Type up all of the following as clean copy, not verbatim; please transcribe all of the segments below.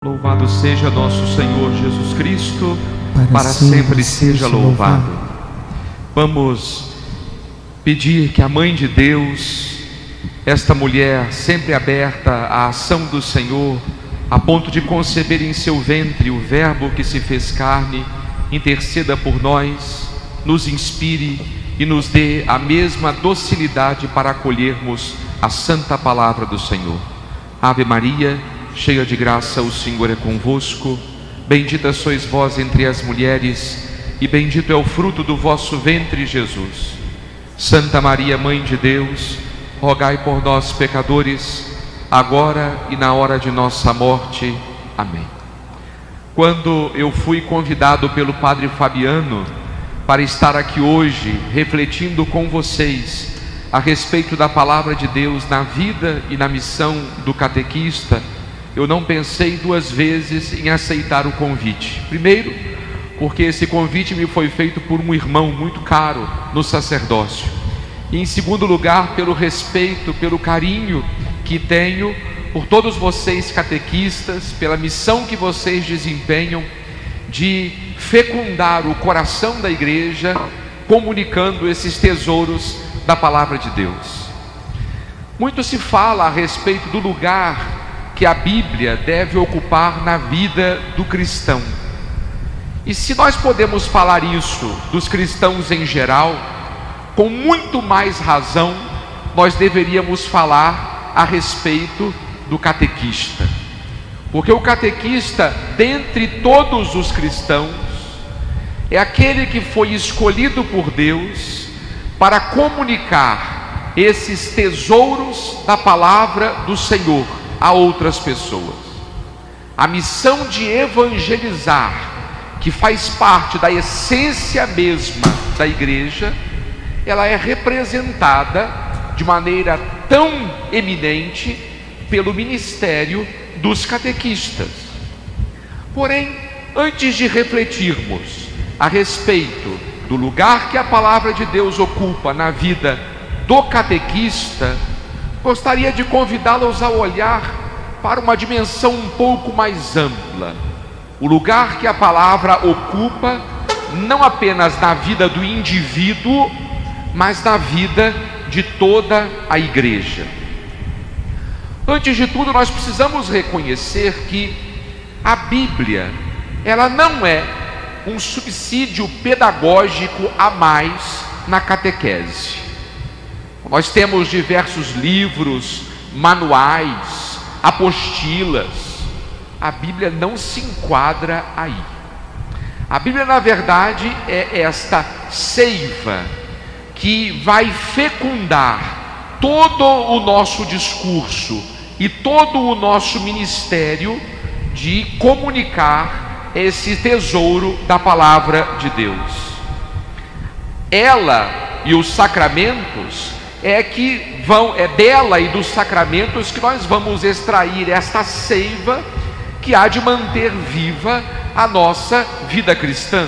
Louvado seja nosso Senhor Jesus Cristo, para sempre seja louvado. Vamos pedir que a Mãe de Deus, esta mulher sempre aberta à ação do Senhor, a ponto de conceber em seu ventre o Verbo que se fez carne, interceda por nós, nos inspire e nos dê a mesma docilidade para acolhermos a santa palavra do Senhor. Ave Maria, cheia de graça, o Senhor é convosco. Bendita sois vós entre as mulheres, e bendito é o fruto do vosso ventre, Jesus. Santa Maria, Mãe de Deus, rogai por nós, pecadores, agora e na hora de nossa morte. Amém. Quando eu fui convidado pelo Padre Fabiano para estar aqui hoje, refletindo com vocês a respeito da palavra de Deus na vida e na missão do catequista, eu não pensei duas vezes em aceitar o convite. Primeiro, porque esse convite me foi feito por um irmão muito caro no sacerdócio. E em segundo lugar, pelo respeito, pelo carinho que tenho por todos vocês catequistas, pela missão que vocês desempenham de fecundar o coração da igreja, comunicando esses tesouros da palavra de Deus. Muito se fala a respeito do lugar que a Bíblia deve ocupar na vida do cristão. E se nós podemos falar isso dos cristãos em geral, com muito mais razão, nós deveríamos falar a respeito do catequista. Porque o catequista, dentre todos os cristãos, é aquele que foi escolhido por Deus para comunicar esses tesouros da palavra do Senhor a outras pessoas. A missão de evangelizar, que faz parte da essência mesma da igreja, ela é representada de maneira tão eminente pelo ministério dos catequistas. Porém, antes de refletirmos a respeito do lugar que a palavra de Deus ocupa na vida do catequista, gostaria de convidá-los a olhar para uma dimensão um pouco mais ampla. O lugar que a palavra ocupa, não apenas na vida do indivíduo, mas na vida de toda a igreja. Antes de tudo, nós precisamos reconhecer que a Bíblia, ela não é um subsídio pedagógico a mais na catequese. Nós temos diversos livros, manuais, apostilas. A Bíblia não se enquadra aí. A Bíblia, na verdade, é esta seiva que vai fecundar todo o nosso discurso e todo o nosso ministério de comunicar esse tesouro da palavra de Deus. Ela e os sacramentos é dela e dos sacramentos que nós vamos extrair esta seiva que há de manter viva a nossa vida cristã.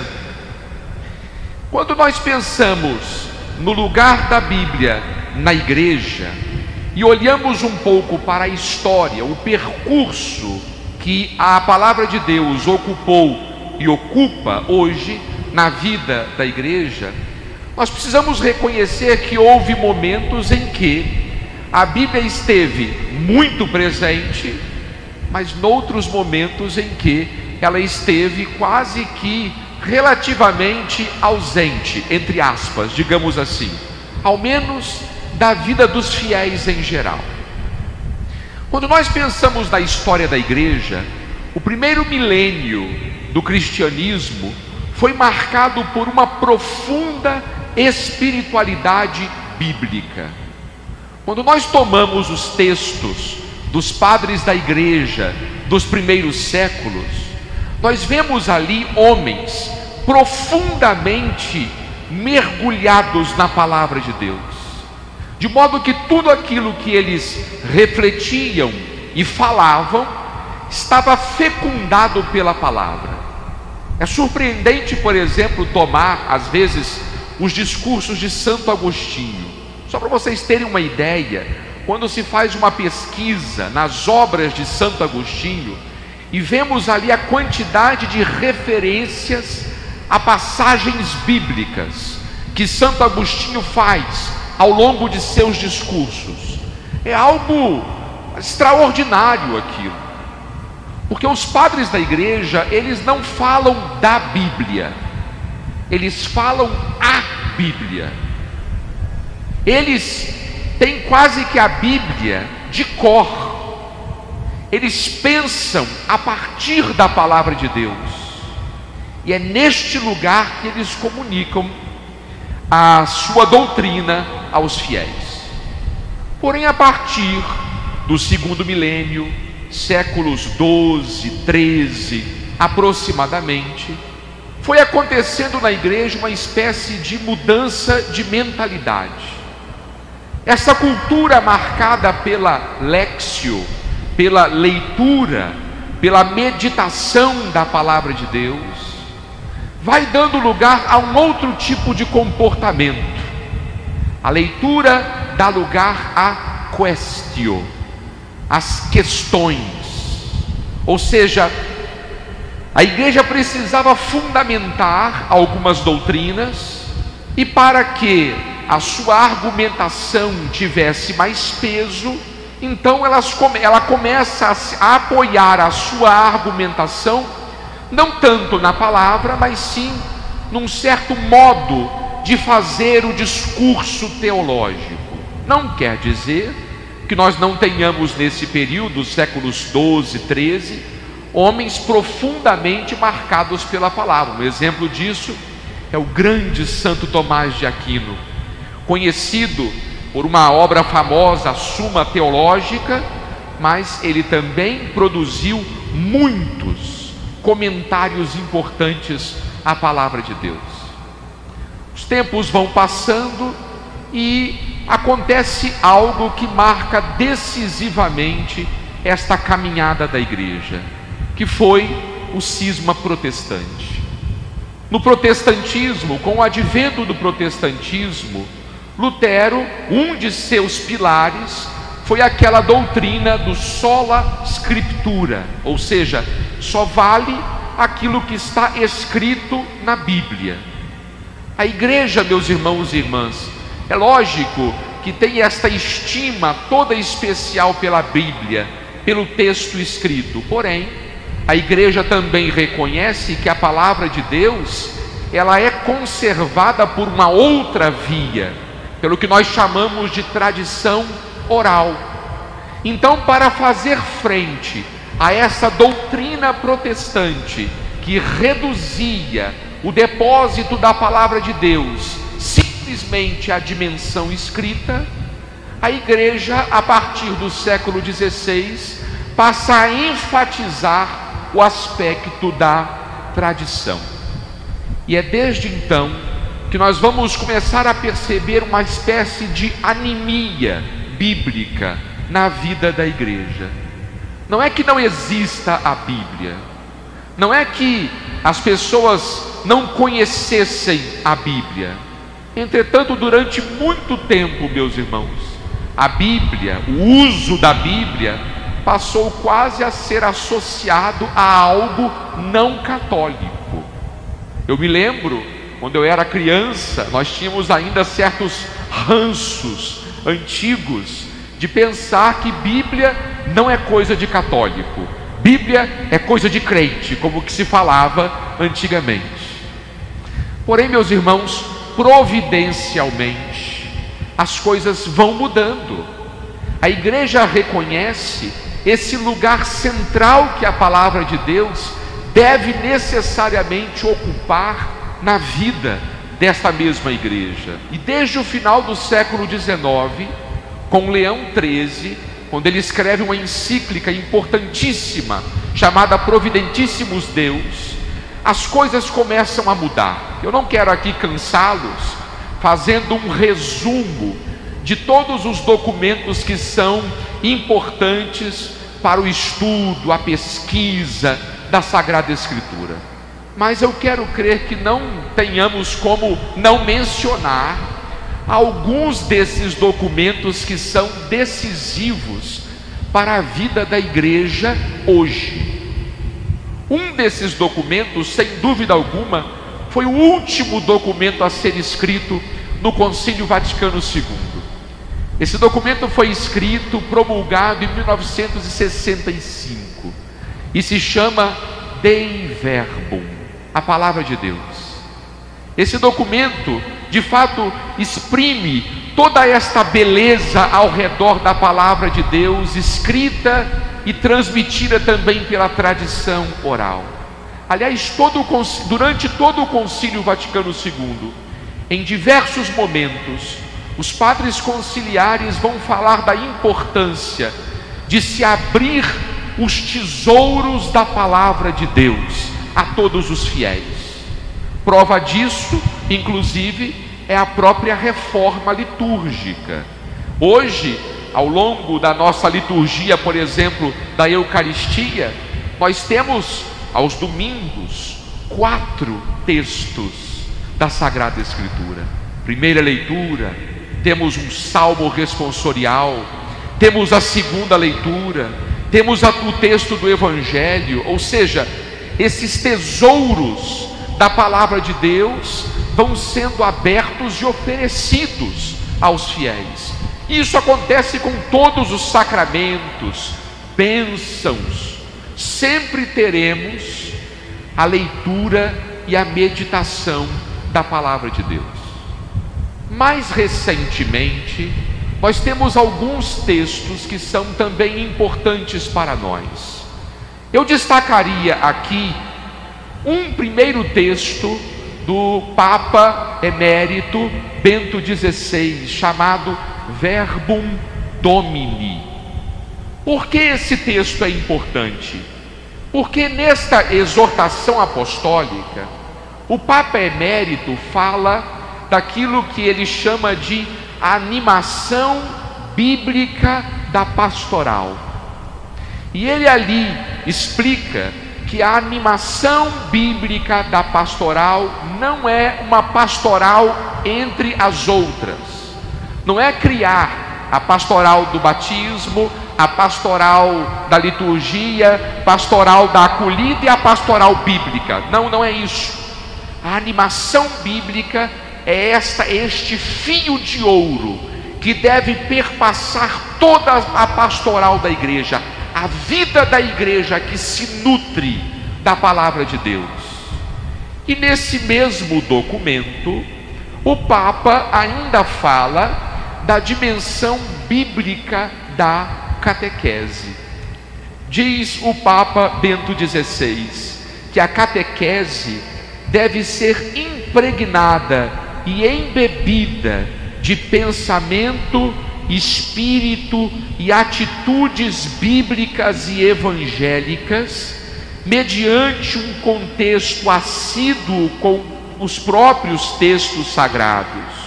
Quando nós pensamos no lugar da Bíblia na igreja e olhamos um pouco para a história, o percurso que a palavra de Deus ocupou e ocupa hoje na vida da igreja, nós precisamos reconhecer que houve momentos em que a Bíblia esteve muito presente, mas noutros momentos em que ela esteve quase que relativamente ausente, entre aspas, digamos assim, ao menos da vida dos fiéis em geral. Quando nós pensamos na história da igreja, o primeiro milênio do cristianismo foi marcado por uma profunda espiritualidade bíblica. Quando nós tomamos os textos dos padres da igreja dos primeiros séculos, nós vemos ali homens profundamente mergulhados na palavra de Deus, de modo que tudo aquilo que eles refletiam e falavam estava fecundado pela palavra. É surpreendente, por exemplo, tomar às vezes os discursos de Santo Agostinho. Só para vocês terem uma ideia, quando se faz uma pesquisa nas obras de Santo Agostinho, e vemos ali a quantidade de referências a passagens bíblicas que Santo Agostinho faz ao longo de seus discursos. É algo extraordinário aquilo, porque os padres da igreja, eles não falam da Bíblia, eles falam a Bíblia. Eles têm quase que a Bíblia de cor. Eles pensam a partir da palavra de Deus, e é neste lugar que eles comunicam a sua doutrina aos fiéis. Porém, a partir do segundo milênio, séculos 12, 13 aproximadamente, foi acontecendo na igreja uma espécie de mudança de mentalidade. Essa cultura marcada pela léxio, pela leitura, pela meditação da palavra de Deus, vai dando lugar a um outro tipo de comportamento. A leitura dá lugar a questio, as questões. Ou seja, a igreja precisava fundamentar algumas doutrinas, e para que a sua argumentação tivesse mais peso, então ela começa a apoiar a sua argumentação não tanto na palavra, mas sim num certo modo de fazer o discurso teológico. Não quer dizer que nós não tenhamos nesse período, séculos 12, 13, homens profundamente marcados pela palavra. Um exemplo disso é o grande Santo Tomás de Aquino, conhecido por uma obra famosa, a Suma Teológica, mas ele também produziu muitos comentários importantes à palavra de Deus. Os tempos vão passando e acontece algo que marca decisivamente esta caminhada da igreja, que foi o cisma protestante. No protestantismo, com o advento do protestantismo, Lutero, um de seus pilares foi aquela doutrina do sola scriptura, ou seja, só vale aquilo que está escrito na Bíblia. A igreja, meus irmãos e irmãs, é lógico que tem esta estima toda especial pela Bíblia, pelo texto escrito. Porém, a igreja também reconhece que a palavra de Deus, ela é conservada por uma outra via, pelo que nós chamamos de tradição oral. Então, para fazer frente a essa doutrina protestante que reduzia o depósito da palavra de Deus simplesmente à dimensão escrita, a igreja, a partir do século XVI, passa a enfatizar o aspecto da tradição. E é desde então que nós vamos começar a perceber uma espécie de anemia bíblica na vida da igreja. Não é que não exista a Bíblia, não é que as pessoas não conhecessem a Bíblia. Entretanto, durante muito tempo, meus irmãos, a Bíblia, o uso da Bíblia, passou quase a ser associado a algo não católico. Eu me lembro, quando eu era criança, nós tínhamos ainda certos ranços antigos de pensar que Bíblia não é coisa de católico, Bíblia é coisa de crente, como que se falava antigamente. Porém, meus irmãos, providencialmente as coisas vão mudando. A igreja reconhece esse lugar central que a palavra de Deus deve necessariamente ocupar na vida desta mesma igreja. E desde o final do século XIX, com Leão XIII, quando ele escreve uma encíclica importantíssima chamada Providentissimus Deus, as coisas começam a mudar. Eu não quero aqui cansá-los fazendo um resumo de todos os documentos que são importantes para o estudo, a pesquisa da Sagrada Escritura, mas eu quero crer que não tenhamos como não mencionar alguns desses documentos que são decisivos para a vida da igreja hoje. Um desses documentos, sem dúvida alguma, foi o último documento a ser escrito no Concílio Vaticano II. Esse documento foi escrito, promulgado em 1965 e se chama Dei Verbum, a Palavra de Deus. Esse documento, de fato, exprime toda esta beleza ao redor da Palavra de Deus, escrita e transmitida também pela tradição oral. Aliás, durante todo o Concílio Vaticano II, em diversos momentos, os padres conciliares vão falar da importância de se abrir os tesouros da Palavra de Deus a todos os fiéis. Prova disso, inclusive, é a própria reforma litúrgica. Hoje, ao longo da nossa liturgia, por exemplo, da Eucaristia, nós temos aos domingos 4 textos da Sagrada Escritura. Primeira leitura, temos um salmo responsorial, temos a segunda leitura, temos o texto do Evangelho, ou seja, esses tesouros da Palavra de Deus vão sendo abertos e oferecidos aos fiéis. Isso acontece com todos os sacramentos, bênçãos. Sempre teremos a leitura e a meditação da Palavra de Deus. Mais recentemente, nós temos alguns textos que são também importantes para nós. Eu destacaria aqui um primeiro texto do Papa Emérito Bento XVI, chamado Verbum Domini. Por que esse texto é importante? Porque nesta exortação apostólica, o Papa Emérito fala daquilo que ele chama de animação bíblica da pastoral. E ele ali explica que a animação bíblica da pastoral não é uma pastoral entre as outras. Não é criar a pastoral do batismo, a pastoral da liturgia, pastoral da acolhida e a pastoral bíblica. Não é isso. A animação bíblica é este fio de ouro que deve perpassar toda a pastoral da igreja, a vida da igreja que se nutre da palavra de Deus. E nesse mesmo documento, o Papa ainda fala da dimensão bíblica da catequese. Diz o Papa Bento XVI que a catequese deve ser impregnada e embebida de pensamento, espírito e atitudes bíblicas e evangélicas, mediante um contexto assíduo com os próprios textos sagrados,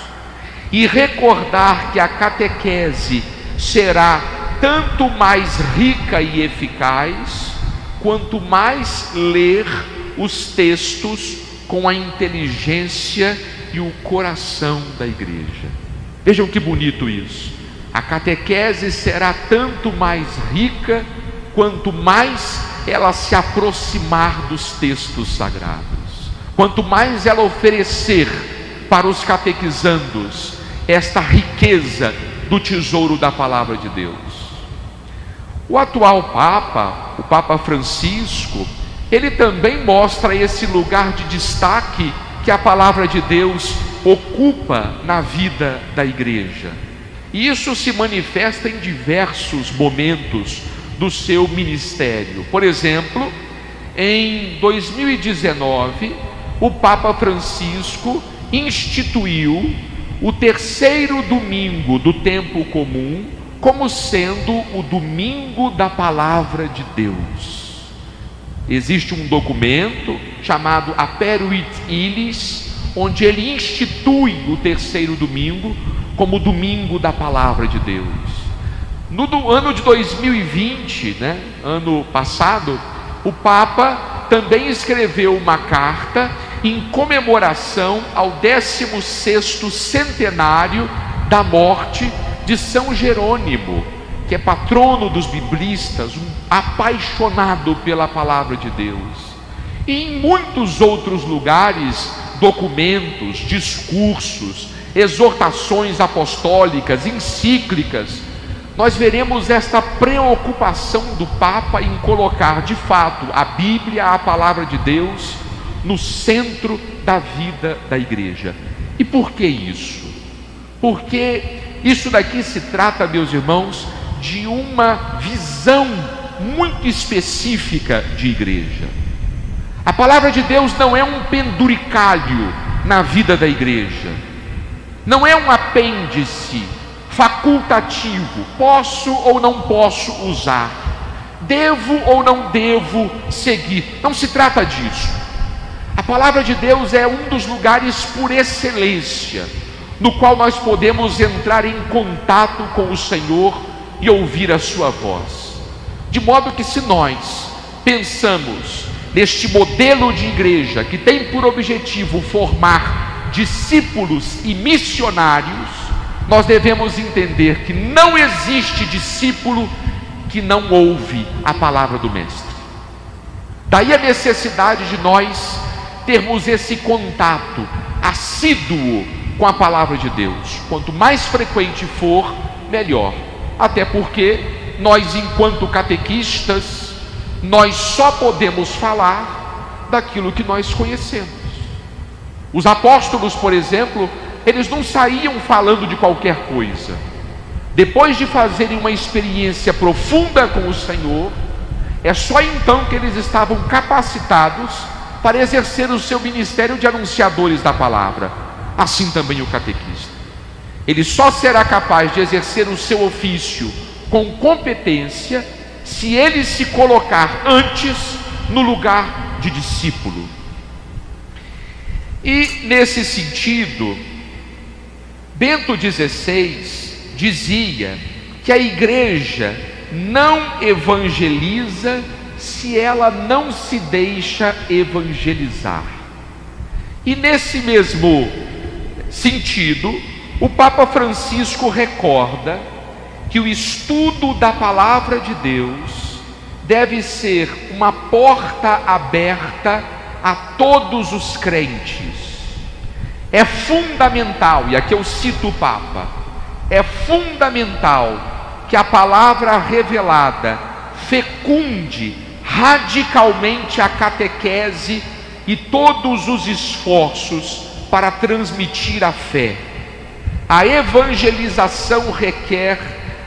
e recordar que a catequese será tanto mais rica e eficaz, quanto mais ler os textos com a inteligência e o coração da igreja. Vejam que bonito isso. A catequese será tanto mais rica quanto mais ela se aproximar dos textos sagrados, quanto mais ela oferecer para os catequizandos esta riqueza do tesouro da palavra de Deus. O atual Papa, o Papa Francisco, ele também mostra esse lugar de destaque que a palavra de Deus ocupa na vida da igreja. E isso se manifesta em diversos momentos do seu ministério. Por exemplo, em 2019, o Papa Francisco instituiu o terceiro domingo do tempo comum como sendo o domingo da palavra de Deus. Existe um documento chamado Aperuit Illis, onde ele institui o terceiro domingo como domingo da palavra de Deus. No ano de 2020, ano passado, o Papa também escreveu uma carta em comemoração ao 16º centenário da morte de São Jerônimo, que é patrono dos biblistas, um apaixonado pela palavra de Deus. E em muitos outros lugares, documentos, discursos, exortações apostólicas, encíclicas, nós veremos esta preocupação do Papa em colocar de fato a Bíblia, a palavra de Deus, no centro da vida da igreja. E por que isso? Porque isso daqui se trata, meus irmãos, de uma visão muito específica de igreja. A palavra de Deus não é um penduricalho na vida da igreja, não é um apêndice facultativo, posso ou não posso usar, devo ou não devo seguir. Não se trata disso. A palavra de Deus é um dos lugares por excelência no qual nós podemos entrar em contato com o Senhor e ouvir a sua voz. De modo que, se nós pensamos neste modelo de igreja que tem por objetivo formar discípulos e missionários, nós devemos entender que não existe discípulo que não ouve a palavra do Mestre. Daí a necessidade de nós termos esse contato assíduo com a palavra de Deus. Quanto mais frequente for, melhor. Até porque nós, enquanto catequistas, nós só podemos falar daquilo que nós conhecemos. Os apóstolos, por exemplo, eles não saíam falando de qualquer coisa. Depois de fazerem uma experiência profunda com o Senhor, é só então que eles estavam capacitados para exercer o seu ministério de anunciadores da palavra. Assim também o catequista. Ele só será capaz de exercer o seu ofício com competência se ele se colocar antes no lugar de discípulo. E nesse sentido, Bento XVI dizia que a igreja não evangeliza se ela não se deixa evangelizar. E nesse mesmo sentido, o Papa Francisco recorda que o estudo da palavra de Deus deve ser uma porta aberta a todos os crentes. É fundamental, e aqui eu cito o Papa, é fundamental que a palavra revelada fecunde radicalmente a catequese e todos os esforços para transmitir a fé. A evangelização requer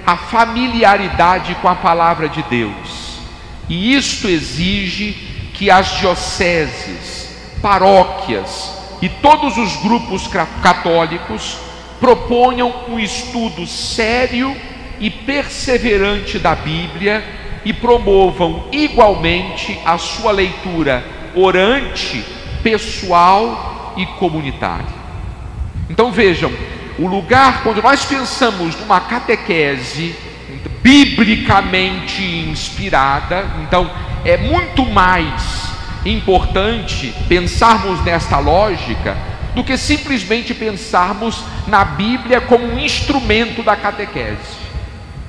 a familiaridade com a palavra de Deus, e isto exige que as dioceses, paróquias e todos os grupos católicos proponham um estudo sério e perseverante da Bíblia e promovam igualmente a sua leitura orante, pessoal e comunitária. Então vejam, o lugar, quando nós pensamos numa catequese biblicamente inspirada, então é muito mais importante pensarmos nesta lógica do que simplesmente pensarmos na Bíblia como um instrumento da catequese.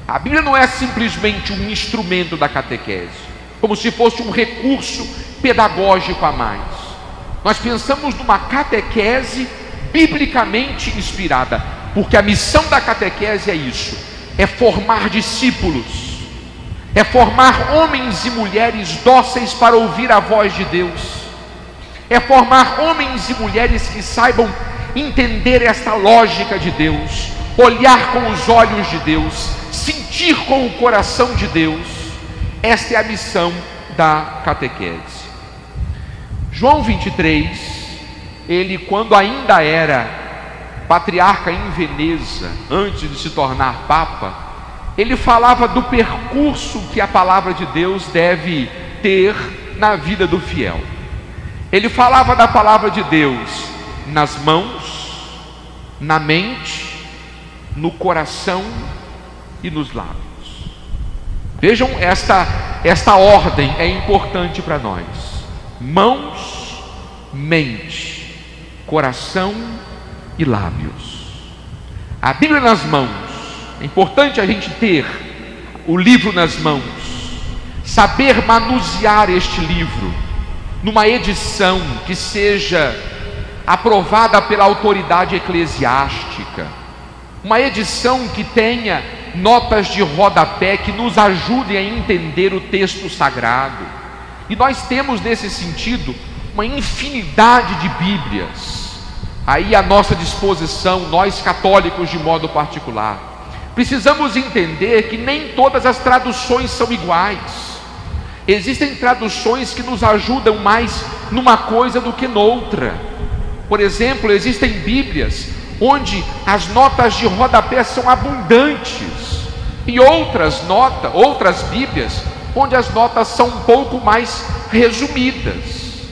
A Bíblia não é simplesmente um instrumento da catequese, como se fosse um recurso pedagógico a mais. Nós pensamos numa catequese biblicamente inspirada, porque a missão da catequese é isso, é formar discípulos, é formar homens e mulheres dóceis para ouvir a voz de Deus, é formar homens e mulheres que saibam entender esta lógica de Deus, olhar com os olhos de Deus, sentir com o coração de Deus. Esta é a missão da catequese. João 23, ele, quando ainda era patriarca em Veneza, antes de se tornar papa, ele falava do percurso que a palavra de Deus deve ter na vida do fiel. Ele falava da palavra de Deus nas mãos, na mente, no coração e nos lábios. Vejam, esta ordem é importante para nós: mãos, mente, coração e lábios. A Bíblia nas mãos. É importante a gente ter o livro nas mãos, saber manusear este livro numa edição que seja aprovada pela autoridade eclesiástica, uma edição que tenha notas de rodapé que nos ajudem a entender o texto sagrado. E nós temos nesse sentido uma infinidade de Bíblias aí à nossa disposição, nós católicos de modo particular. Precisamos entender que nem todas as traduções são iguais. Existem traduções que nos ajudam mais numa coisa do que noutra. Por exemplo, existem Bíblias onde as notas de rodapé são abundantes, e outras Bíblias onde as notas são um pouco mais resumidas.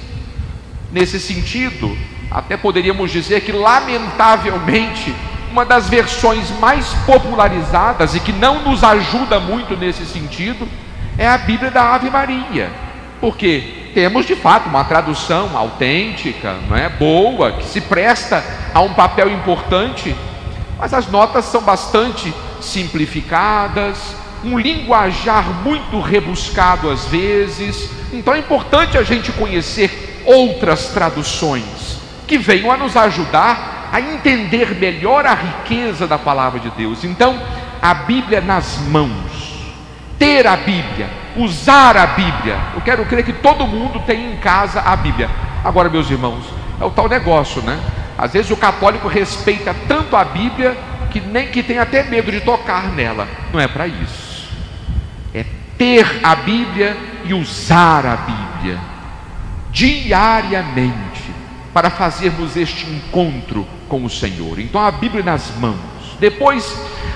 Nesse sentido, até poderíamos dizer que, lamentavelmente, uma das versões mais popularizadas e que não nos ajuda muito nesse sentido é a Bíblia da Ave Maria, porque temos de fato uma tradução autêntica, não é, boa, que se presta a um papel importante, mas as notas são bastante simplificadas, um linguajar muito rebuscado às vezes. Então é importante a gente conhecer outras traduções que venham a nos ajudar a entender melhor a riqueza da palavra de Deus. Então, a Bíblia nas mãos, ter a Bíblia, usar a Bíblia. Eu quero crer que todo mundo tem em casa a Bíblia. Agora, meus irmãos, é o tal negócio, né? Às vezes o católico respeita tanto a Bíblia que tem até medo de tocar nela. Não é para isso. É ter a Bíblia e usar a Bíblia diariamente para fazermos este encontro com o Senhor. Então, a Bíblia nas mãos, depois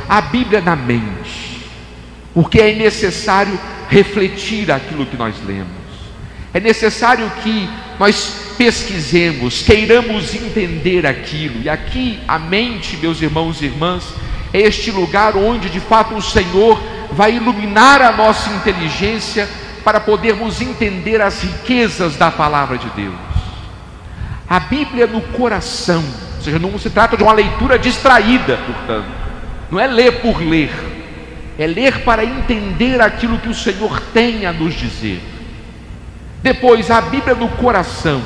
a Bíblia na mente, porque é necessário refletir aquilo que nós lemos, é necessário que nós pesquisemos, queiramos entender aquilo. E aqui a mente, meus irmãos e irmãs, é este lugar onde de fato o Senhor vai iluminar a nossa inteligência para podermos entender as riquezas da palavra de Deus. A Bíblia no coração, ou seja, não se trata de uma leitura distraída, portanto, não é ler por ler, é ler para entender aquilo que o Senhor tem a nos dizer. Depois, a Bíblia no coração,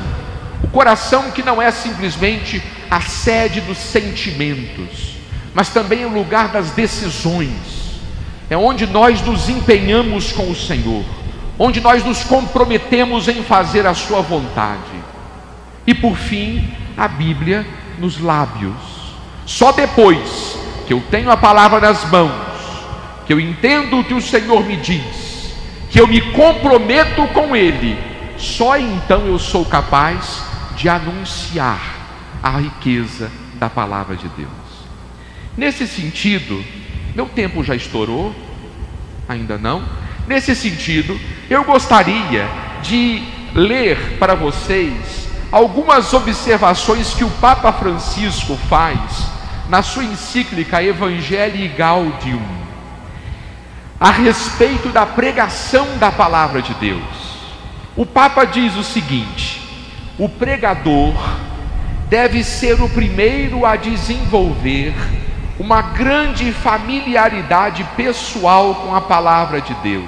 o coração que não é simplesmente a sede dos sentimentos, mas também o lugar das decisões, é onde nós nos empenhamos com o Senhor, onde nós nos comprometemos em fazer a sua vontade. E por fim, a Bíblia nos lábios. Só depois que eu tenho a palavra nas mãos, que eu entendo o que o Senhor me diz, que eu me comprometo com Ele, só então eu sou capaz de anunciar a riqueza da palavra de Deus. Nesse sentido, meu tempo já estourou? Ainda não? Nesse sentido, eu gostaria de ler para vocês algumas observações que o Papa Francisco faz na sua encíclica Evangelii Gaudium a respeito da pregação da palavra de Deus. O Papa diz o seguinte: o pregador deve ser o primeiro a desenvolver uma grande familiaridade pessoal com a palavra de Deus.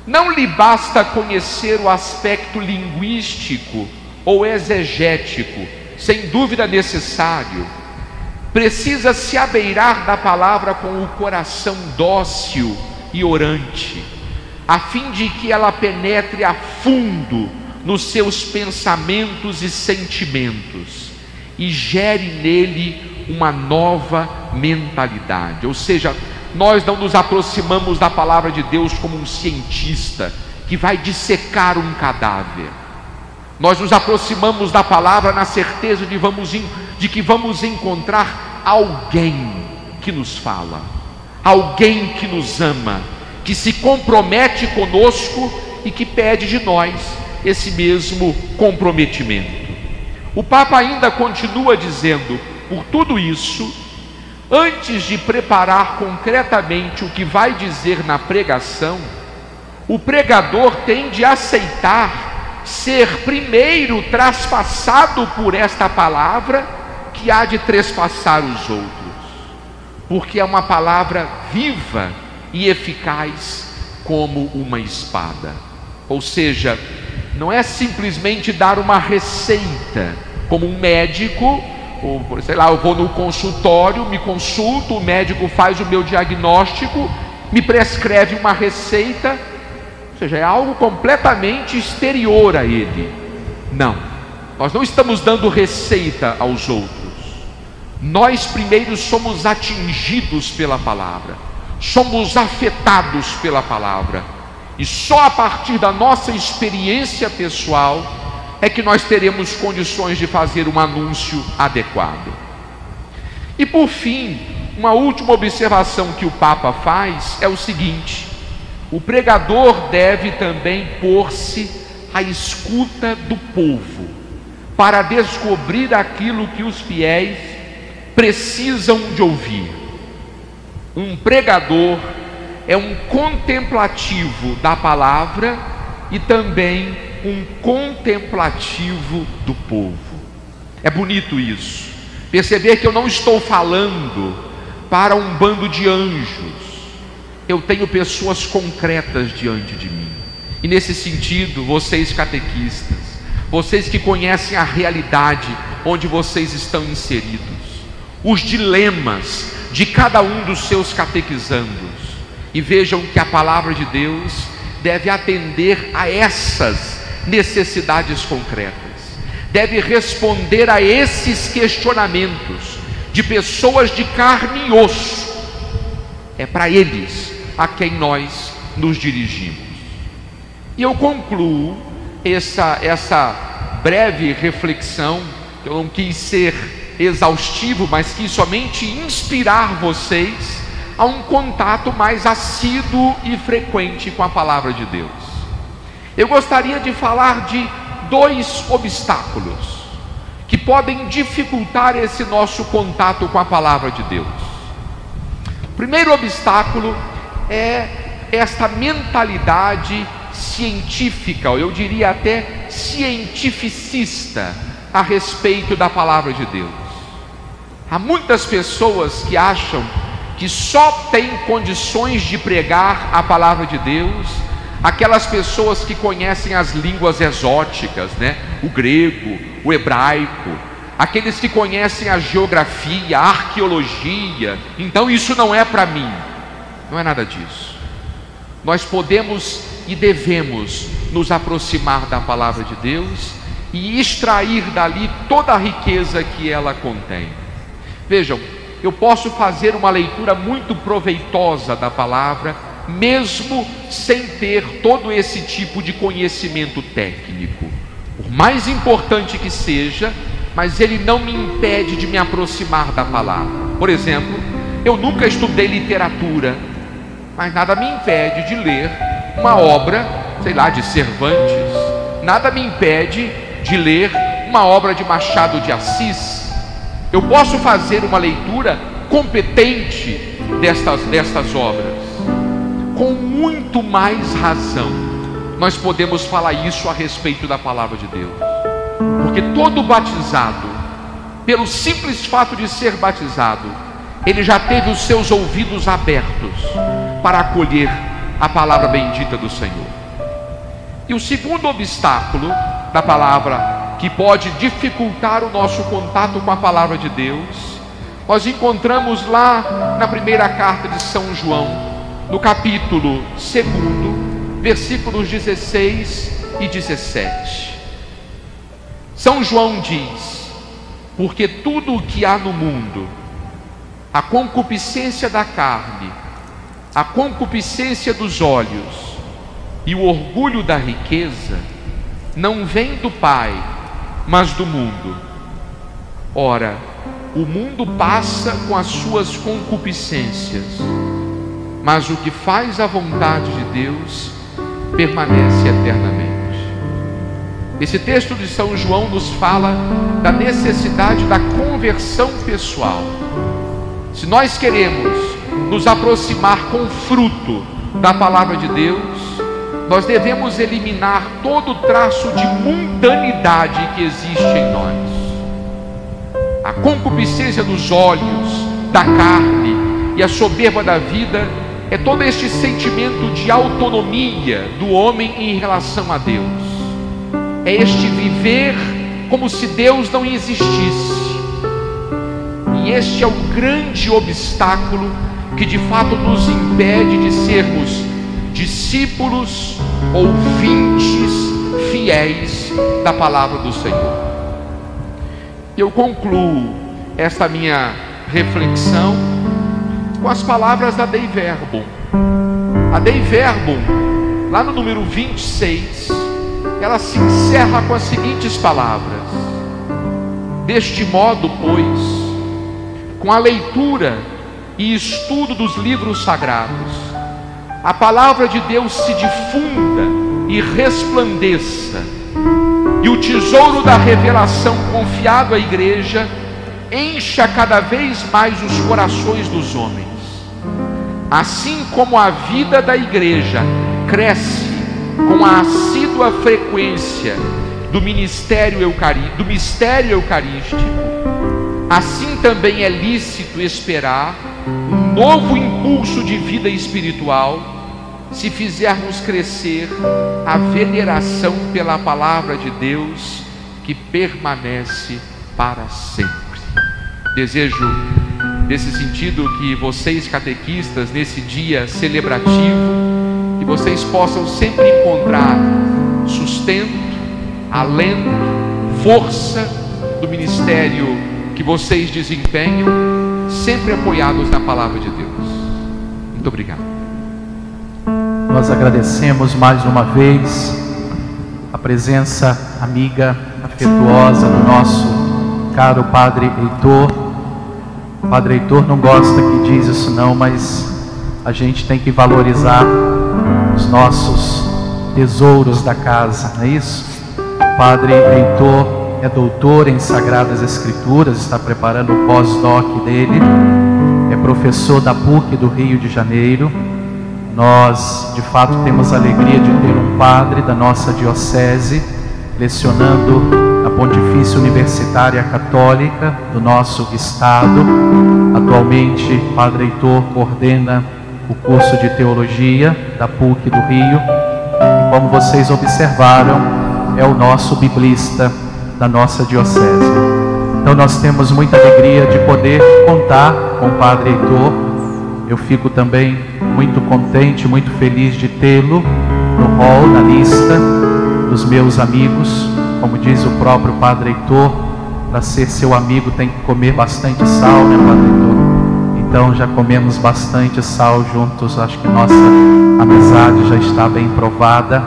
Não lhe basta conhecer o aspecto linguístico ou exegético, sem dúvida necessário. Precisa se abeirar da palavra com o coração dócil e orante, a fim de que ela penetre a fundo nos seus pensamentos e sentimentos e gere nele uma nova mentalidade. Ou seja, nós não nos aproximamos da palavra de Deus como um cientista que vai dissecar um cadáver. Nós nos aproximamos da palavra na certeza de que vamos encontrar alguém que nos fala, alguém que nos ama, que se compromete conosco e que pede de nós esse mesmo comprometimento. O Papa ainda continua dizendo: por tudo isso, antes de preparar concretamente o que vai dizer na pregação, o pregador tem de aceitar ser primeiro traspassado por esta palavra, que há de trespassar os outros, porque é uma palavra viva e eficaz como uma espada. Ou seja, não é simplesmente dar uma receita, como um médico, ou sei lá, eu vou no consultório, me consulto, o médico faz o meu diagnóstico, me prescreve uma receita, ou seja, é algo completamente exterior a ele. Não, nós não estamos dando receita aos outros. Nós primeiro somos atingidos pela palavra, somos afetados pela palavra, e só a partir da nossa experiência pessoal é que nós teremos condições de fazer um anúncio adequado. E por fim, uma última observação que o Papa faz é o seguinte: o pregador deve também pôr-se à escuta do povo, para descobrir aquilo que os fiéis precisam de ouvir. Um pregador é um contemplativo da palavra e também um contemplativo do povo. É bonito isso, perceber que eu não estou falando para um bando de anjos, eu tenho pessoas concretas diante de mim. E nesse sentido, vocês catequistas, vocês que conhecem a realidade onde vocês estão inseridos, os dilemas de cada um dos seus catequizandos, e vejam que a palavra de Deus deve atender a essas necessidades concretas, deve responder a esses questionamentos de pessoas de carne e osso. É para eles a quem nós nos dirigimos. E eu concluo essa breve reflexão, que eu não quis ser exaustivo, mas quis somente inspirar vocês a um contato mais assíduo e frequente com a palavra de Deus. Eu gostaria de falar de 2 obstáculos que podem dificultar esse nosso contato com a palavra de Deus. O primeiro obstáculo é esta mentalidade científica, eu diria até cientificista, a respeito da palavra de Deus. Há muitas pessoas que acham que só tem condições de pregar a palavra de Deus aquelas pessoas que conhecem as línguas exóticas, né? O grego, o hebraico, aqueles que conhecem a geografia, a arqueologia. Então isso não é para mim. Não é nada disso. Nós podemos e devemos nos aproximar da palavra de Deus e extrair dali toda a riqueza que ela contém. Vejam, eu posso fazer uma leitura muito proveitosa da palavra, mesmo sem ter todo esse tipo de conhecimento técnico, por mais importante que seja, mas ele não me impede de me aproximar da palavra. Por exemplo, eu nunca estudei literatura, mas nada me impede de ler uma obra, sei lá, de Cervantes, nada me impede de ler uma obra de Machado de Assis. Eu posso fazer uma leitura competente destas obras. Com muito mais razão, nós podemos falar isso a respeito da palavra de Deus. Porque todo batizado, pelo simples fato de ser batizado, ele já teve os seus ouvidos abertos para acolher a palavra bendita do Senhor. E o segundo obstáculo da palavra, que pode dificultar o nosso contato com a palavra de Deus, nós encontramos lá na primeira carta de São João, no capítulo 2, versículos 16 e 17. São João diz: porque tudo o que há no mundo, a concupiscência da carne, a concupiscência dos olhos e o orgulho da riqueza, não vem do Pai, mas do mundo. Ora, o mundo passa com as suas concupiscências, mas o que faz a vontade de Deus permanece eternamente. Esse texto de São João nos fala da necessidade da conversão pessoal. Se nós queremos nos aproximar com fruto da palavra de Deus, nós devemos eliminar todo o traço de mundanidade que existe em nós. A concupiscência dos olhos, da carne e a soberba da vida é todo este sentimento de autonomia do homem em relação a Deus. É este viver como se Deus não existisse. E este é o grande obstáculo que de fato nos impede de sermos discípulos, ouvintes, fiéis da palavra do Senhor. Eu concluo esta minha reflexão com as palavras da Dei Verbum. A Dei Verbum, lá no número 26, ela se encerra com as seguintes palavras: deste modo, pois, com a leitura e estudo dos livros sagrados, a palavra de Deus se difunda e resplandeça, e o tesouro da revelação confiado à igreja encha cada vez mais os corações dos homens. Assim como a vida da igreja cresce com a assídua frequência do mistério eucarístico, assim também é lícito esperar um novo impulso de vida espiritual, se fizermos crescer a veneração pela palavra de Deus, que permanece para sempre. Desejo, nesse sentido, que vocês catequistas, nesse dia celebrativo, que vocês possam sempre encontrar sustento, alento, força do ministério que vocês desempenham, sempre apoiados na palavra de Deus. Muito obrigado. Nós agradecemos mais uma vez a presença amiga, afetuosa do nosso caro Padre Heitor. O Padre Heitor não gosta que diz isso não, mas a gente tem que valorizar os nossos tesouros da casa, não é isso? O Padre Heitor é doutor em Sagradas Escrituras, está preparando o pós-doc dele, é professor da PUC do Rio de Janeiro. Nós, de fato, temos a alegria de ter um padre da nossa diocese lecionando na Pontifícia Universitária Católica do nosso estado. Atualmente, Padre Heitor coordena o curso de Teologia da PUC do Rio. E como vocês observaram, é o nosso biblista da nossa diocese. Então nós temos muita alegria de poder contar com o Padre Heitor. Eu fico também muito contente, muito feliz de tê-lo no hall, na lista dos meus amigos. Como diz o próprio Padre Heitor, para ser seu amigo tem que comer bastante sal, né, Padre Heitor? Então já comemos bastante sal juntos, acho que nossa amizade já está bem provada.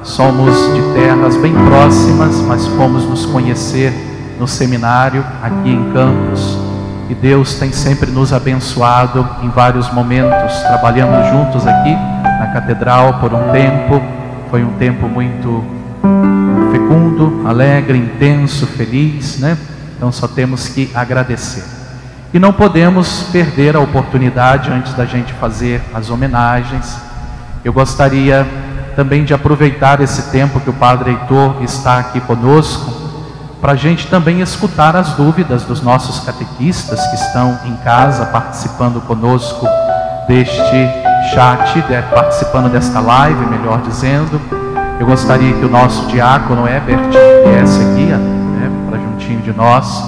Somos de terras bem próximas, mas fomos nos conhecer no seminário, aqui em Campos. E Deus tem sempre nos abençoado em vários momentos. Trabalhamos juntos aqui na Catedral por um tempo. Foi um tempo muito fecundo, alegre, intenso, feliz, né? Então só temos que agradecer. E não podemos perder a oportunidade, antes da gente fazer as homenagens. Eu gostaria também de aproveitar esse tempo que o Padre Heitor está aqui conosco, para a gente também escutar as dúvidas dos nossos catequistas que estão em casa participando conosco deste chat, participando desta live, melhor dizendo. Eu gostaria que o nosso diácono Herbert viesse aqui, para juntinho de nós.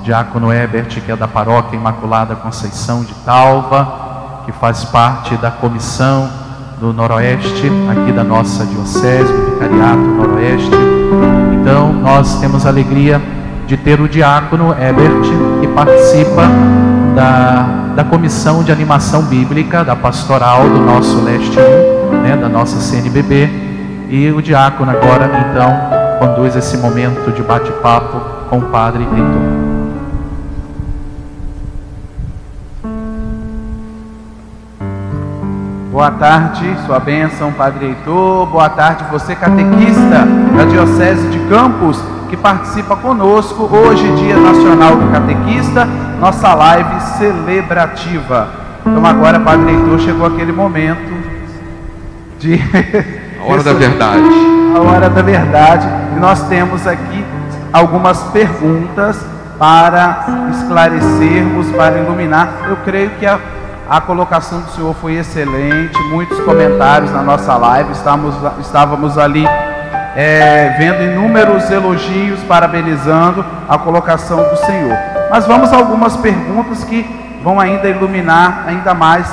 Diácono Herbert, que é da Paróquia Imaculada Conceição de Talva, que faz parte da comissão do Noroeste, aqui da nossa diocese, do Vicariato Noroeste. Então, nós temos a alegria de ter o diácono Herbert, que participa da comissão de animação bíblica, da pastoral do nosso Leste 1, da nossa CNBB. E o diácono agora, então, conduz esse momento de bate-papo com o Padre Heitor. Boa tarde, sua bênção, Padre Heitor. Boa tarde, você catequista da Diocese de Campos, que participa conosco hoje, Dia Nacional do Catequista, nossa live celebrativa. Então agora, Padre Heitor, chegou aquele momento de... A hora da verdade. A hora da verdade. E nós temos aqui algumas perguntas para esclarecermos, para iluminar. Eu creio que A colocação do senhor foi excelente, muitos comentários na nossa live, estávamos ali vendo inúmeros elogios, parabenizando a colocação do senhor. Mas vamos a algumas perguntas que vão ainda iluminar ainda mais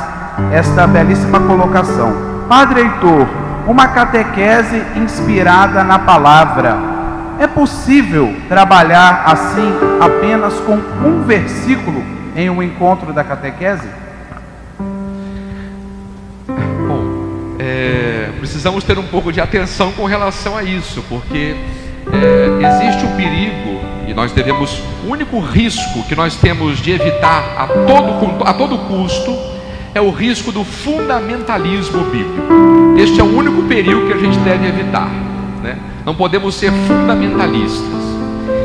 esta belíssima colocação. Padre Heitor, uma catequese inspirada na palavra, é possível trabalhar assim apenas com um versículo em um encontro da catequese? Precisamos ter um pouco de atenção com relação a isso, porque existe o perigo, e nós devemos, o único risco que nós temos de evitar a todo custo, é o risco do fundamentalismo bíblico. Este é o único perigo que a gente deve evitar, né? Não podemos ser fundamentalistas.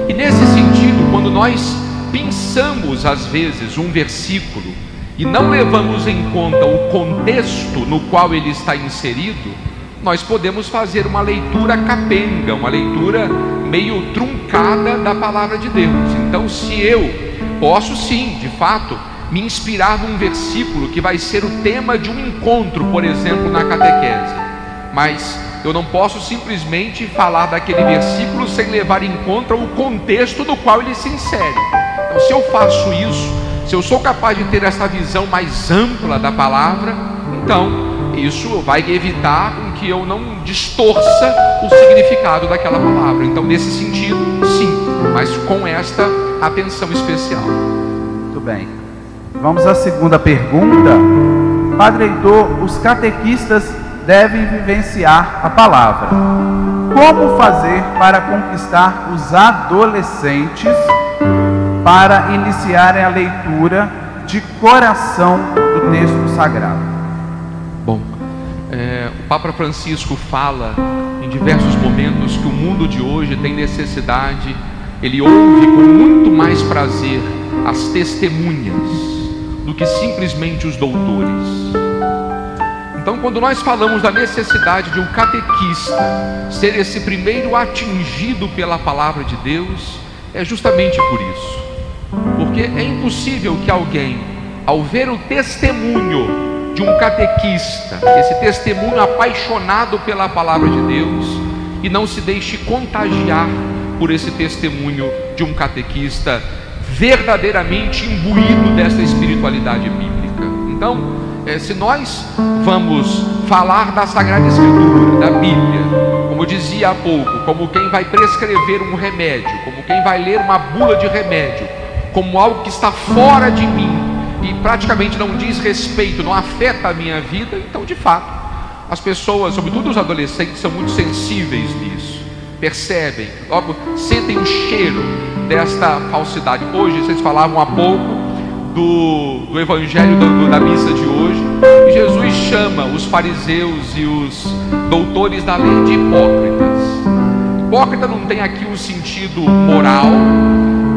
E nesse sentido, quando nós pensamos às vezes um versículo e não levamos em conta o contexto no qual ele está inserido, nós podemos fazer uma leitura capenga, uma leitura meio truncada da palavra de Deus. Então, se eu posso sim, de fato, me inspirar num versículo que vai ser o tema de um encontro, por exemplo, na catequese, mas eu não posso simplesmente falar daquele versículo sem levar em conta o contexto no qual ele se insere. Então, se eu faço isso, se eu sou capaz de ter essa visão mais ampla da palavra, então isso vai evitar que eu não distorça o significado daquela palavra. Então, nesse sentido, sim, mas com esta atenção especial. Muito bem. Vamos à segunda pergunta. Padre Heitor, os catequistas devem vivenciar a palavra. Como fazer para conquistar os adolescentes para iniciarem a leitura de coração do texto sagrado? Bom, o Papa Francisco fala em diversos momentos que o mundo de hoje tem necessidade, ele ouve com muito mais prazer as testemunhas do que simplesmente os doutores. Então, quando nós falamos da necessidade de um catequista ser esse primeiro atingido pela palavra de Deus, é justamente por isso. Porque é impossível que alguém, ao ver o testemunho de um catequista, esse testemunho apaixonado pela palavra de Deus, e não se deixe contagiar por esse testemunho de um catequista verdadeiramente imbuído dessa espiritualidade bíblica. Então, se nós vamos falar da Sagrada Escritura, da Bíblia, como eu dizia há pouco, como quem vai prescrever um remédio, como quem vai ler uma bula de remédio, como algo que está fora de mim e praticamente não diz respeito, não afeta a minha vida, então, de fato, as pessoas, sobretudo os adolescentes, são muito sensíveis nisso, percebem, logo sentem o cheiro desta falsidade. Hoje vocês falavam há pouco do evangelho da missa de hoje, e Jesus chama os fariseus e os doutores da lei de hipócritas. Hipócrita não tem aqui um sentido moral,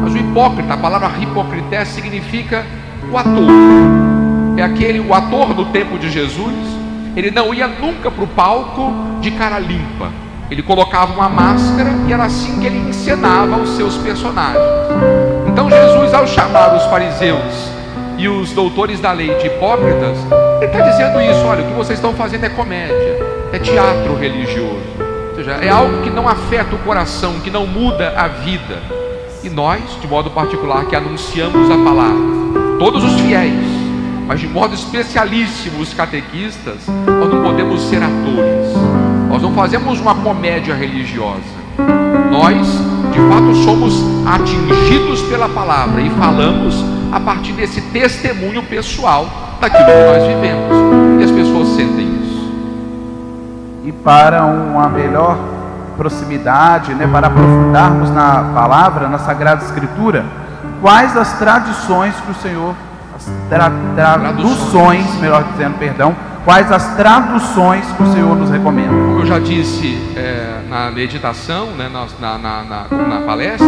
mas o hipócrita, a palavra hipocrité significa o ator. É o ator do tempo de Jesus. Ele não ia nunca para o palco de cara limpa, ele colocava uma máscara e era assim que ele encenava os seus personagens. Então Jesus, ao chamar os fariseus e os doutores da lei de hipócritas, ele está dizendo isso: olha, o que vocês estão fazendo é comédia, é teatro religioso, ou seja, é algo que não afeta o coração, que não muda a vida. E nós, de modo particular, que anunciamos a palavra, todos os fiéis, mas de modo especialíssimo os catequistas, nós não podemos ser atores, nós não fazemos uma comédia religiosa. Nós, de fato, somos atingidos pela palavra e falamos a partir desse testemunho pessoal daquilo que nós vivemos, e as pessoas sentem isso. E para uma melhor proximidade, para aprofundarmos na palavra, na Sagrada Escritura, quais as tradições que o Senhor, traduções, melhor dizendo, perdão, quais as traduções que o Senhor nos recomenda? Como eu já disse na meditação, na palestra,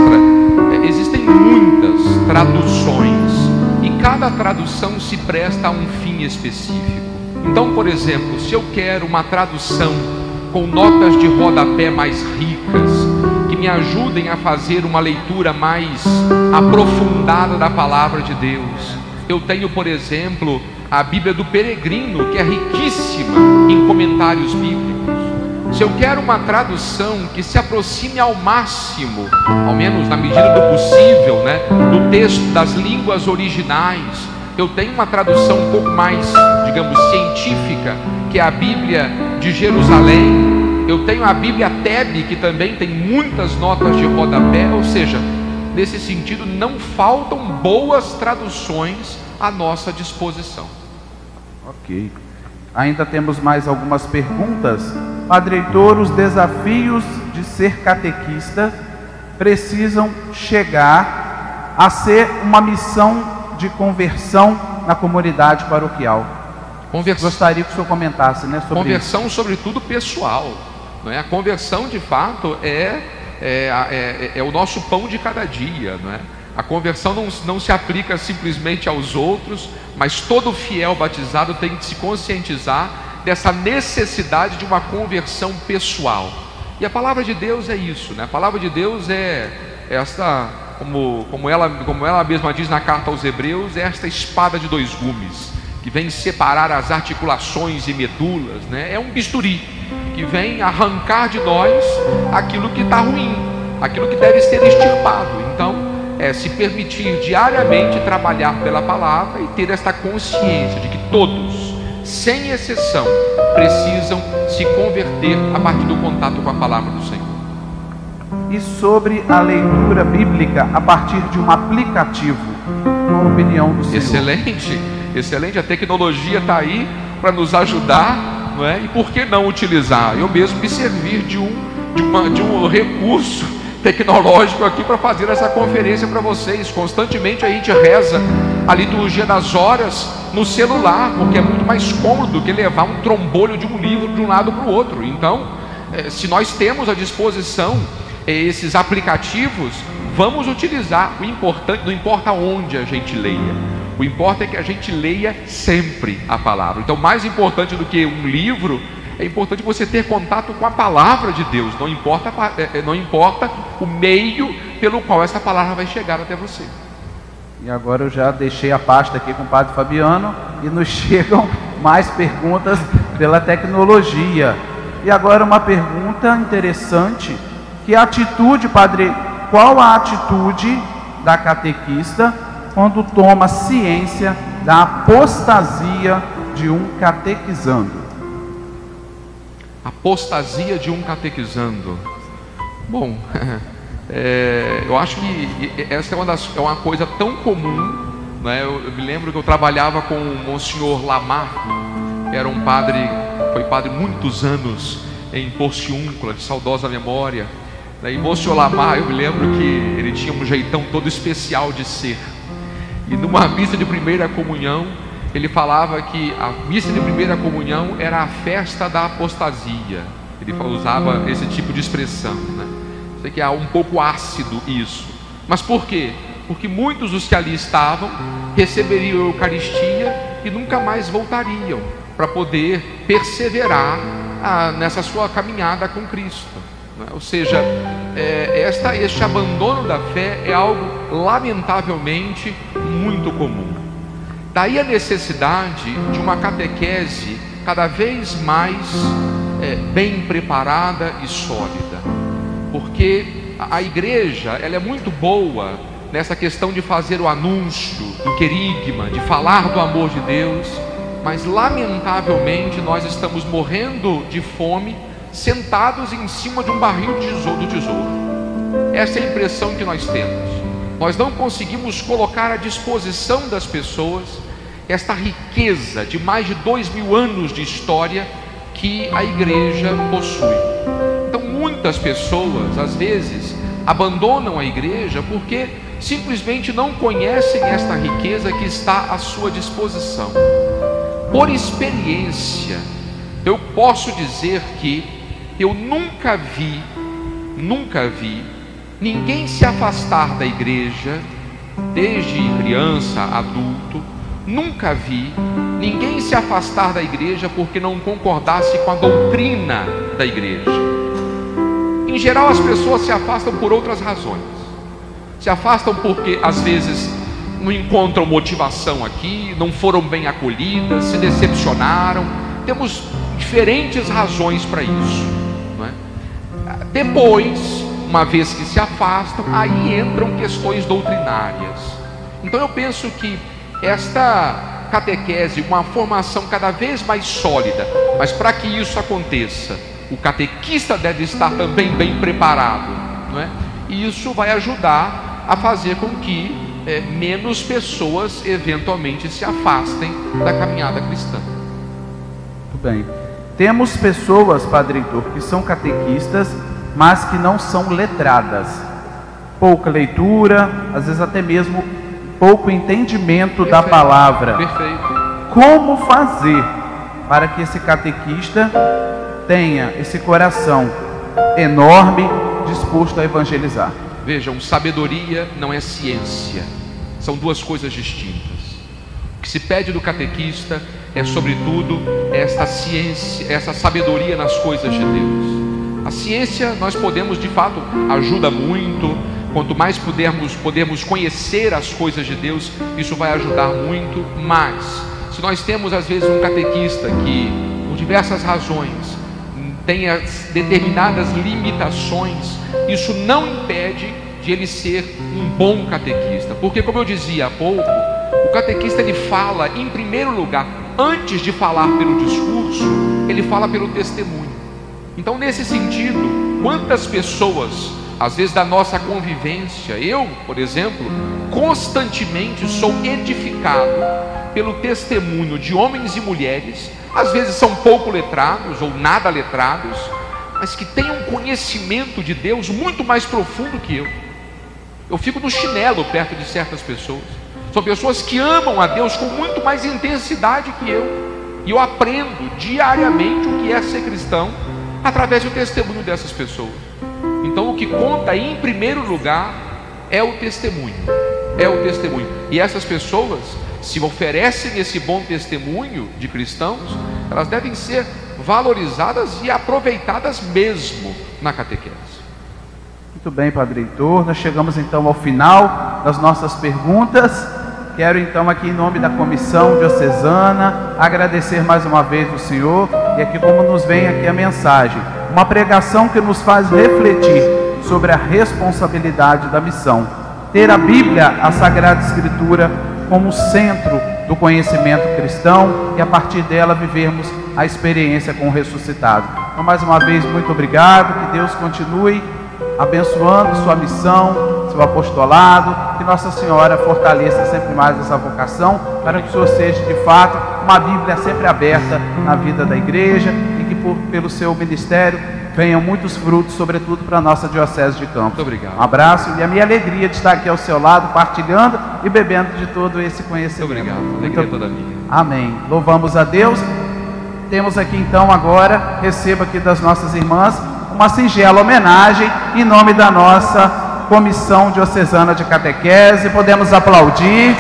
existem muitas traduções e cada tradução se presta a um fim específico. Então, por exemplo, se eu quero uma tradução com notas de rodapé mais ricas, que me ajudem a fazer uma leitura mais aprofundada da palavra de Deus, Eu tenho, por exemplo, a Bíblia do Peregrino, que é riquíssima em comentários bíblicos. Se eu quero uma tradução que se aproxime ao máximo, ao menos na medida do possível, né, do texto das línguas originais, eu tenho uma tradução um pouco mais, digamos, científica, que é a Bíblia de Jerusalém. Eu tenho a Bíblia Tebe, que também tem muitas notas de rodapé. Ou seja, nesse sentido, não faltam boas traduções à nossa disposição. Ok. Ainda temos mais algumas perguntas. Padre Heitor, os desafios de ser catequista precisam chegar a ser uma missão de conversão na comunidade paroquial. Gostaria que o senhor comentasse, né, sobre conversão, isso. Sobretudo pessoal, não é? A conversão, de fato, é o nosso pão de cada dia, não é? A conversão não se aplica simplesmente aos outros, mas todo fiel batizado tem que se conscientizar dessa necessidade de uma conversão pessoal. E a palavra de Deus é isso, né? A palavra de Deus é esta, como ela mesma diz na carta aos Hebreus, é esta espada de dois gumes, que vem separar as articulações e medulas, né? É um bisturi que vem arrancar de nós aquilo que está ruim, aquilo que deve ser extirpado. Então, se permitir diariamente trabalhar pela palavra e ter esta consciência de que todos, sem exceção, precisam se converter a partir do contato com a palavra do Senhor. E sobre a leitura bíblica a partir de um aplicativo, qual a opinião do senhor? Excelente, excelente. A tecnologia está aí para nos ajudar, não é? E por que não utilizar? Eu mesmo me servir de um recurso tecnológico aqui para fazer essa conferência para vocês. Constantemente a gente reza a liturgia das horas no celular, porque é muito mais cômodo do que levar um trombolho de um livro de um lado para o outro. Então, se nós temos à disposição esses aplicativos, vamos utilizar. O importante, não importa onde a gente leia, o importante é que a gente leia sempre a palavra. Então, mais importante do que um livro, é importante você ter contato com a palavra de Deus. Não importa o meio pelo qual essa palavra vai chegar até você. E agora eu já deixei a pasta aqui com o Padre Fabiano e nos chegam mais perguntas pela tecnologia. E agora uma pergunta interessante: que atitude, Padre, qual a atitude da catequista quando toma ciência da apostasia de um catequizando? Apostasia de um catequizando. Bom, eu acho que essa é uma coisa tão comum, né? Eu me lembro que eu trabalhava com o Monsenhor Lamar, que era um padre, foi padre muitos anos em Porciúncula, de saudosa memória. E Monsenhor Lamar, eu me lembro que ele tinha um jeitão todo especial de ser. E numa missa de primeira comunhão, ele falava que a missa de primeira comunhão era a festa da apostasia. Ele usava esse tipo de expressão, né? Sei que é um pouco ácido isso. Mas por quê? Porque muitos dos que ali estavam receberiam a Eucaristia e nunca mais voltariam para poder perseverar nessa sua caminhada com Cristo, né? Ou seja, este abandono da fé é algo lamentavelmente muito comum. Daí a necessidade de uma catequese cada vez mais bem preparada e sólida, porque a igreja ela é muito boa nessa questão de fazer o anúncio do querigma, de falar do amor de Deus, mas lamentavelmente nós estamos morrendo de fome sentados em cima de um barril do tesouro. Essa é a impressão que nós temos. Nós não conseguimos colocar à disposição das pessoas esta riqueza de mais de 2000 anos de história que a igreja possui. Então muitas pessoas às vezes abandonam a igreja porque simplesmente não conhecem esta riqueza que está à sua disposição. Por experiência, eu posso dizer que eu nunca vi ninguém se afastar da igreja, desde criança, adulto. Nunca vi ninguém se afastar da igreja porque não concordasse com a doutrina da igreja. Em geral, as pessoas se afastam por outras razões. Se afastam porque às vezes não encontram motivação aqui, não foram bem acolhidas, se decepcionaram. Temos diferentes razões para isso, não é? Depois, uma vez que se afastam, aí entram questões doutrinárias. Então eu penso que esta catequese, uma formação cada vez mais sólida, mas para que isso aconteça, o catequista deve estar também bem preparado, não é? E isso vai ajudar a fazer com que menos pessoas eventualmente se afastem da caminhada cristã. Muito bem. Temos pessoas, Padre Heitor, que são catequistas, mas que não são letradas. Pouca leitura, às vezes até mesmo pouco entendimento da palavra. Perfeito. Como fazer para que esse catequista tenha esse coração enorme, disposto a evangelizar? Vejam, sabedoria não é ciência, são duas coisas distintas. O que se pede do catequista é, sobretudo, esta ciência, essa sabedoria nas coisas de Deus. A ciência, nós podemos, de fato, ajuda muito. Quanto mais podemos conhecer as coisas de Deus, isso vai ajudar muito. Mas, se nós temos às vezes um catequista que, por diversas razões, tenha determinadas limitações, isso não impede de ele ser um bom catequista. Porque, como eu dizia há pouco, o catequista ele fala, em primeiro lugar, antes de falar pelo discurso, ele fala pelo testemunho. Então, nesse sentido, quantas pessoas, às vezes da nossa convivência, eu, por exemplo, constantemente sou edificado pelo testemunho de homens e mulheres, às vezes são pouco letrados ou nada letrados, mas que têm um conhecimento de Deus muito mais profundo que eu. Eu fico no chinelo perto de certas pessoas. São pessoas que amam a Deus com muito mais intensidade que eu. E eu aprendo diariamente o que é ser cristão através do testemunho dessas pessoas. Então o que conta em primeiro lugar é o testemunho. É o testemunho. E essas pessoas, se oferecem esse bom testemunho de cristãos, elas devem ser valorizadas e aproveitadas mesmo na catequese. Muito bem, Padre Heitor, nós chegamos então ao final das nossas perguntas. Quero então aqui em nome da Comissão Diocesana agradecer mais uma vez o senhor, e aqui como nos vem aqui a mensagem, uma pregação que nos faz refletir sobre a responsabilidade da missão. Ter a Bíblia, a Sagrada Escritura, como centro do conhecimento cristão e a partir dela vivermos a experiência com o ressuscitado. Então, mais uma vez, muito obrigado, que Deus continue abençoando sua missão, seu apostolado, que Nossa Senhora fortaleça sempre mais essa vocação, para que o Senhor seja de fato uma Bíblia sempre aberta na vida da igreja e que pelo seu ministério venham muitos frutos, sobretudo para a nossa Diocese de Campos. Muito obrigado. Um abraço e a minha alegria de estar aqui ao seu lado, partilhando e bebendo de todo esse conhecimento. Muito obrigado, alegria é toda minha. Amém. Louvamos a Deus. Temos aqui então agora, receba aqui das nossas irmãs, uma singela homenagem em nome da nossa Comissão Diocesana de Catequese. Podemos aplaudir.